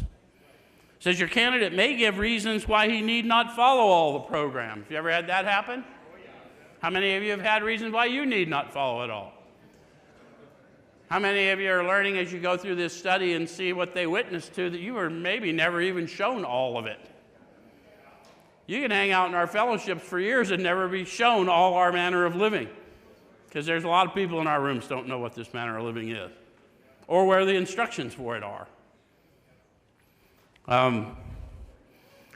It says your candidate may give reasons why he need not follow all the program. Have you ever had that happen? How many of you have had reasons why you need not follow it all? How many of you are learning as you go through this study and see what they witnessed to that you were maybe never even shown all of it? You can hang out in our fellowships for years and never be shown all our manner of living. Because there's a lot of people in our rooms don't know what this manner of living is or where the instructions for it are.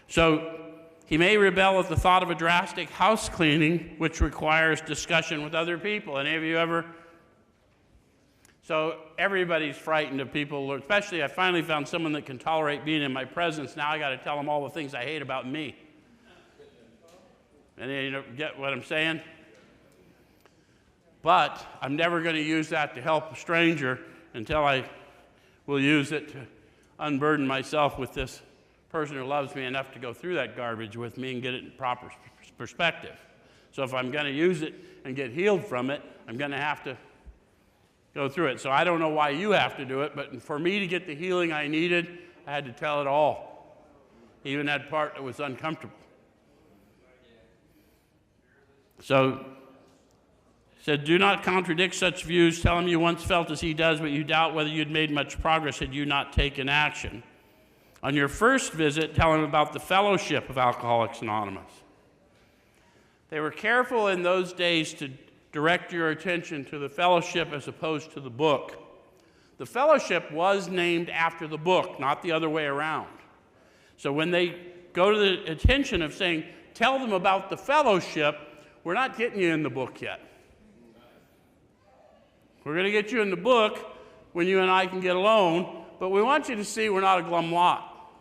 So he may rebel at the thought of a drastic house cleaning, which requires discussion with other people. Any of you ever? So everybody's frightened of people, especially I finally found someone that can tolerate being in my presence. Now I got to tell them all the things I hate about me. And you get what I'm saying? But I'm never going to use that to help a stranger until I will use it to unburden myself with this person who loves me enough to go through that garbage with me and get it in proper perspective. So if I'm going to use it and get healed from it, I'm going to have to go through it. So I don't know why you have to do it, but for me to get the healing I needed, I had to tell it all, even that part that was uncomfortable. So said, do not contradict such views. Tell him you once felt as he does, but you doubt whether you'd made much progress had you not taken action. On your first visit, tell him about the fellowship of Alcoholics Anonymous. They were careful in those days to direct your attention to the fellowship as opposed to the book. The fellowship was named after the book, not the other way around. So when they go to the attention of saying, tell them about the fellowship, we're not getting you in the book yet. We're going to get you in the book when you and I can get alone, but we want you to see we're not a glum lot.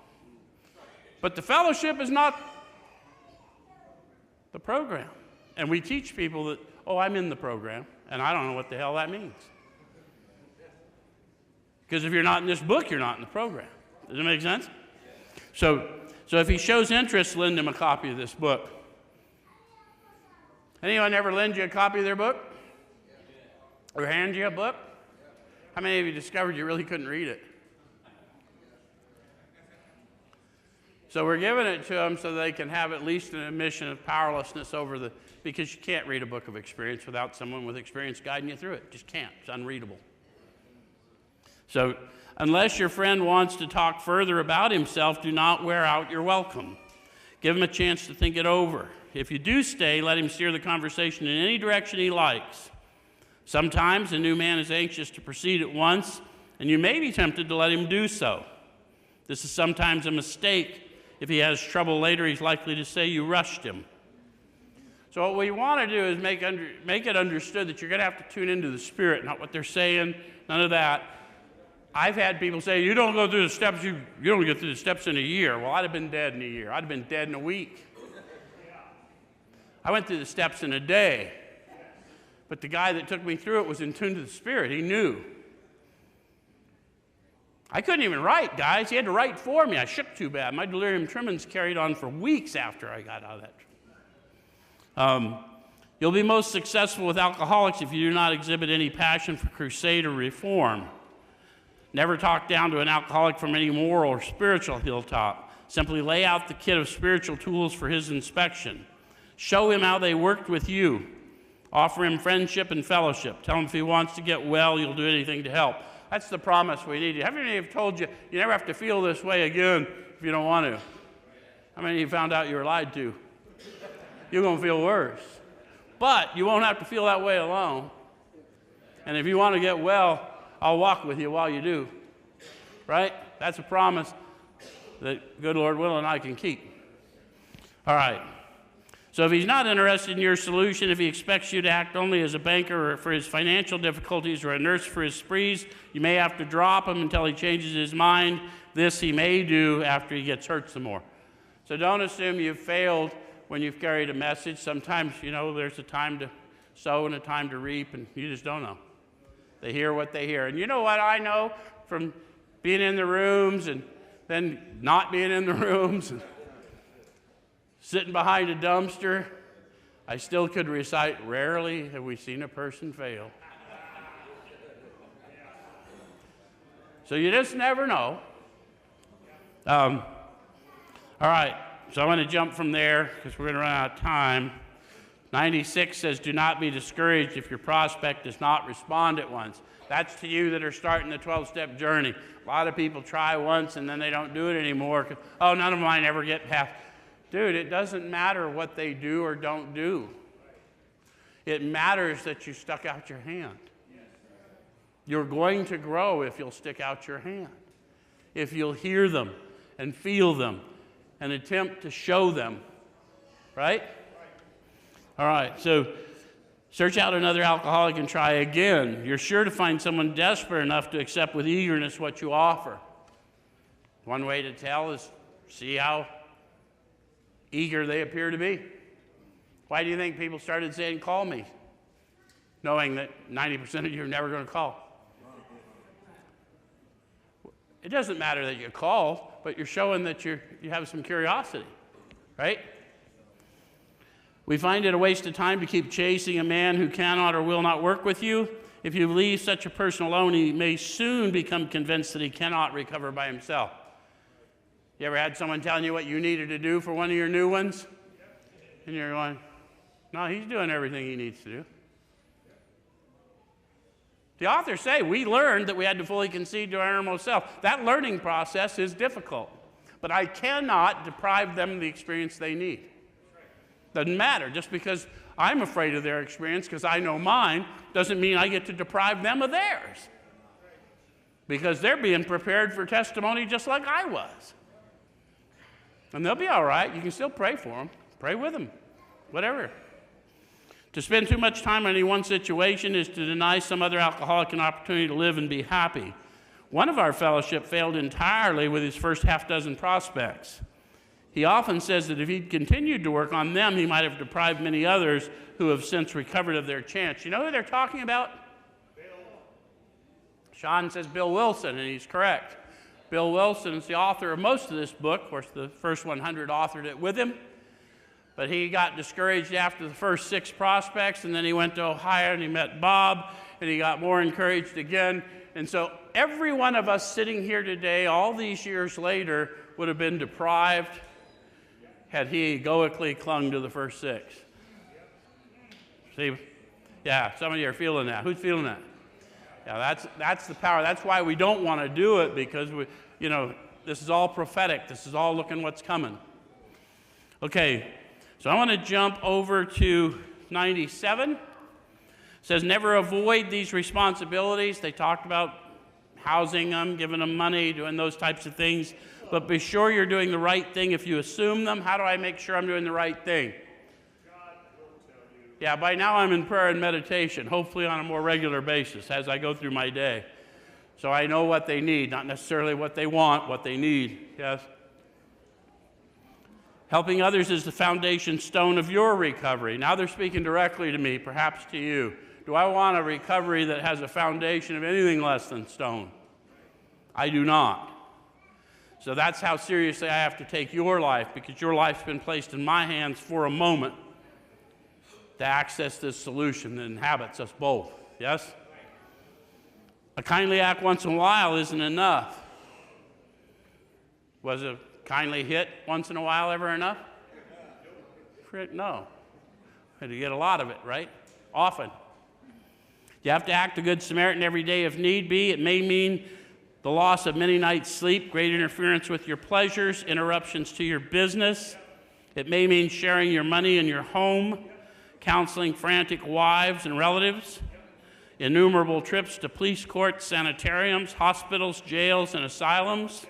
But the fellowship is not the program. And we teach people that, oh, I'm in the program, and I don't know what the hell that means. Because if you're not in this book, you're not in the program. Does it make sense? So if he shows interest, lend him a copy of this book. Anyone ever lend you a copy of their book? Or hand you a book? How many of you discovered you really couldn't read it? So we're giving it to them so they can have at least an admission of powerlessness over the, because you can't read a book of experience without someone with experience guiding you through it. Just can't. It's unreadable. So unless your friend wants to talk further about himself, do not wear out your welcome. Give him a chance to think it over. If you do stay, let him steer the conversation in any direction he likes. Sometimes a new man is anxious to proceed at once, and you may be tempted to let him do so. This is sometimes a mistake. If he has trouble later, he's likely to say you rushed him. So what we want to do is make it understood that you're going to have to tune into the Spirit, not what they're saying, none of that. I've had people say, you don't go through the steps, you don't get through the steps in a year. Well, I'd have been dead in a year. I'd have been dead in a week. I went through the steps in a day. But the guy that took me through it was in tune to the Spirit. He knew. I couldn't even write, guys. He had to write for me. I shook too bad. My delirium tremens carried on for weeks after I got out of that. You'll be most successful with alcoholics if you do not exhibit any passion for crusade or reform. Never talk down to an alcoholic from any moral or spiritual hilltop. Simply lay out the kit of spiritual tools for his inspection. Show him how they worked with you. Offer him friendship and fellowship. Tell him if he wants to get well, you'll do anything to help. That's the promise we need. How many have told you you never have to feel this way again if you don't want to? How many of you found out you were lied to? You're going to feel worse. But you won't have to feel that way alone. And if you want to get well, I'll walk with you while you do. Right? That's a promise that good Lord willing I can keep. All right. So if he's not interested in your solution, if he expects you to act only as a banker or for his financial difficulties or a nurse for his sprees, you may have to drop him until he changes his mind. This he may do after he gets hurt some more. So don't assume you've failed when you've carried a message. Sometimes, there's a time to sow and a time to reap, and you just don't know. They hear what they hear. And you know what I know from being in the rooms and then not being in the rooms and sitting behind a dumpster? I still could recite, rarely have we seen a person fail. So you just never know. All right, so I'm going to jump from there because we're going to run out of time. 96 says, do not be discouraged if your prospect does not respond at once. That's to you that are starting the 12-step journey. A lot of people try once and then they don't do it anymore. Oh, none of mine ever get past. Dude, it doesn't matter what they do or don't do. It matters that you stuck out your hand. You're going to grow if you'll stick out your hand. If you'll hear them and feel them and attempt to show them. Right? All right, so search out another alcoholic and try again. You're sure to find someone desperate enough to accept with eagerness what you offer. One way to tell is see how eager they appear to be. Why do you think people started saying, call me, knowing that 90% of you are never going to call? It doesn't matter that you call, but you're showing that you have some curiosity, right? We find it a waste of time to keep chasing a man who cannot or will not work with you. If you leave such a person alone, he may soon become convinced that he cannot recover by himself. You ever had someone telling you what you needed to do for one of your new ones? And you're going, no, he's doing everything he needs to do. The authors say we learned that we had to fully concede to our innermost self. That learning process is difficult, but I cannot deprive them of the experience they need. Doesn't matter. Just because I'm afraid of their experience because I know mine doesn't mean I get to deprive them of theirs. Because they're being prepared for testimony just like I was. And they'll be all right. You can still pray for them. Pray with them. Whatever. To spend too much time on any one situation is to deny some other alcoholic an opportunity to live and be happy. One of our fellowship failed entirely with his first half dozen prospects. He often says that if he'd continued to work on them, he might have deprived many others who have since recovered of their chance. You know who they're talking about? Bill. Sean says Bill Wilson, and he's correct. Bill Wilson is the author of most of this book. Of course, the first 100 authored it with him. But he got discouraged after the first 6 prospects, and then he went to Ohio and he met Bob, and he got more encouraged again. And so every one of us sitting here today, all these years later, would have been deprived had he egoically clung to the first 6. See? Yeah, some of you are feeling that. Who's feeling that? Yeah, that's the power. That's why we don't want to do it, because this is all prophetic. This is all looking what's coming. Okay, so I want to jump over to 97. It says, never avoid these responsibilities. They talked about housing them, giving them money, doing those types of things. But be sure you're doing the right thing if you assume them. How do I make sure I'm doing the right thing? God will tell you. Yeah, by now I'm in prayer and meditation, hopefully on a more regular basis as I go through my day. So I know what they need, not necessarily what they want, what they need. Yes? Helping others is the foundation stone of your recovery. Now they're speaking directly to me, perhaps to you. Do I want a recovery that has a foundation of anything less than stone? I do not. So that's how seriously I have to take your life, because your life's been placed in my hands for a moment to access this solution that inhabits us both. Yes? A kindly act once in a while isn't enough. Was a kindly hit once in a while ever enough? No. Had to get a lot of it, right? Often. You have to act a good Samaritan every day if need be. It may mean the loss of many nights' sleep, great interference with your pleasures, interruptions to your business. It may mean sharing your money in your home, counseling frantic wives and relatives, innumerable trips to police courts, sanitariums, hospitals, jails, and asylums.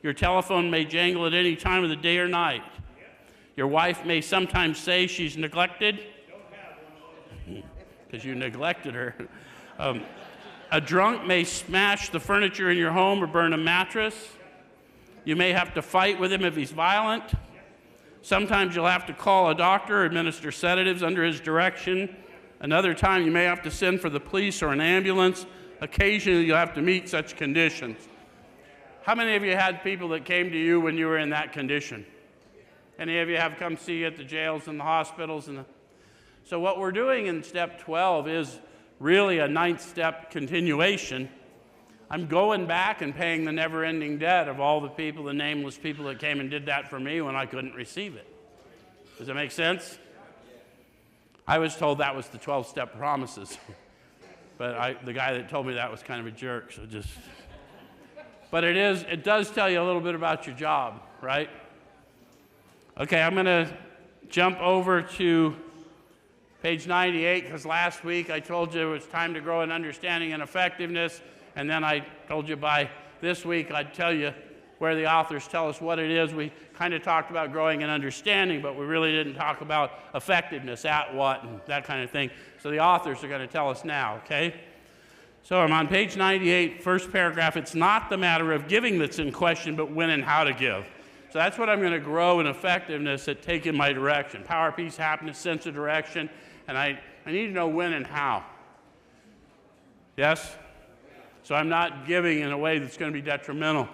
Your telephone may jangle at any time of the day or night. Your wife may sometimes say she's neglected, because you neglected her. A drunk may smash the furniture in your home or burn a mattress. You may have to fight with him if he's violent. Sometimes you'll have to call a doctor or administer sedatives under his direction. Another time you may have to send for the police or an ambulance. Occasionally you'll have to meet such conditions. How many of you had people that came to you when you were in that condition? Any of you have come see you at the jails and the hospitals? So what we're doing in step 12 is really a 9th step continuation. I'm going back and paying the never-ending debt of all the people, the nameless people that came and did that for me when I couldn't receive it. Does that make sense? I was told that was the 12-step promises. But the guy that told me that was kind of a jerk, so just... But it does tell you a little bit about your job, right? Okay, I'm going to jump over to page 98, because last week I told you it was time to grow in understanding and effectiveness, and then I told you by this week I'd tell you where the authors tell us what it is. We kind of talked about growing in understanding, but we really didn't talk about effectiveness, at what, and that kind of thing. So the authors are going to tell us now, okay? So I'm on page 98, first paragraph. It's not the matter of giving that's in question, but when and how to give. So that's what I'm going to grow in effectiveness at taking my direction. Power, peace, happiness, sense of direction. And I need to know when and how. Yes? So I'm not giving in a way that's going to be detrimental.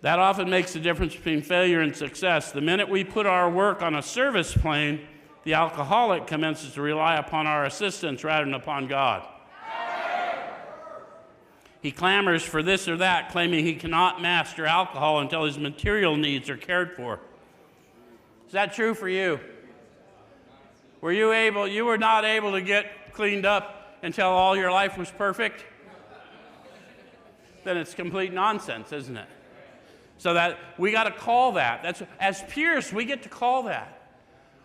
That often makes the difference between failure and success. The minute we put our work on a service plane, the alcoholic commences to rely upon our assistance rather than upon God. He clamors for this or that, claiming he cannot master alcohol until his material needs are cared for. Is that true for you? You were not able to get cleaned up until all your life was perfect? Then it's complete nonsense, isn't it? So that we got to call that. As peers, we get to call that.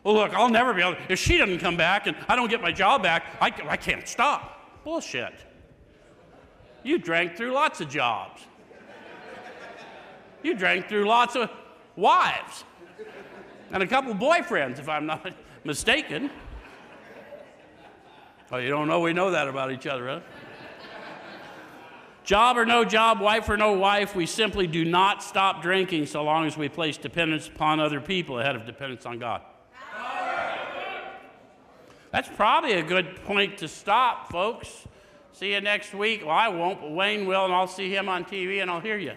Well, look, I'll never be able to, if she doesn't come back and I don't get my job back, I can't stop. Bullshit. You drank through lots of jobs. You drank through lots of wives and a couple boyfriends, if I'm not mistaken. Oh, you don't know we know that about each other, huh? Job or no job, wife or no wife, we simply do not stop drinking so long as we place dependence upon other people ahead of dependence on God. That's probably a good point to stop, folks. See you next week. Well, I won't, but Wayne will, and I'll see him on TV, and I'll hear you.